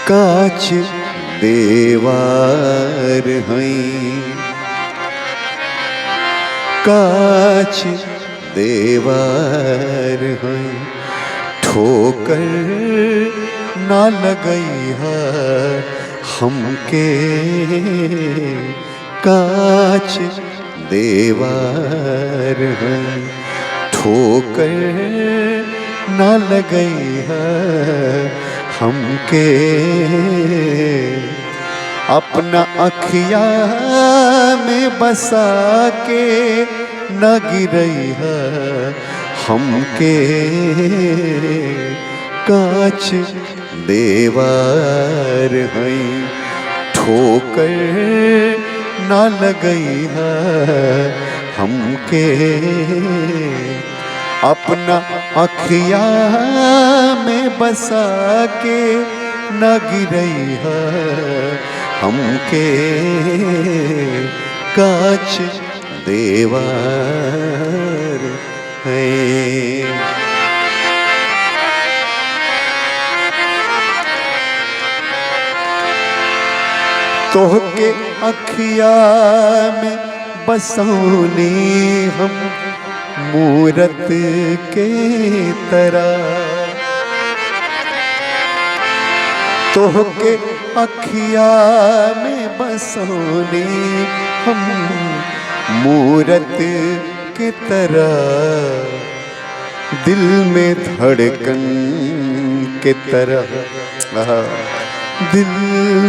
काच देवार हैं, काच देवार हैं, ठोकर ना लगई है हमके, काच देवार हैं, ठोकर ना लगई है हमके। अपना अखिया में बसा के न गिरई है हमके, काच देवार हैं, ठोकर ना लगई है हमके। अपना अखिया में बसा के न गिरई है हमके, काच देवार है। तोहके अखिया में बसौनी हम मूरत के तरह, तोहके अखिया में बसौनी हम मूरत के तरह, दिल में धड़कन के तरह, दिल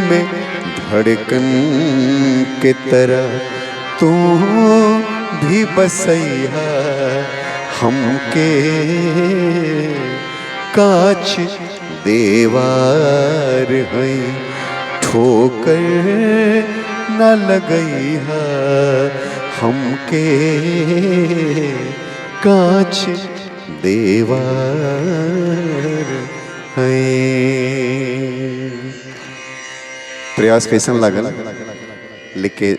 में धड़कन के तरह तू भी बसैया हमके, काच देवार हैं, ठोकर न लगई है हमके, काच देवार हैं। प्रयास कैसन लागल लिखे।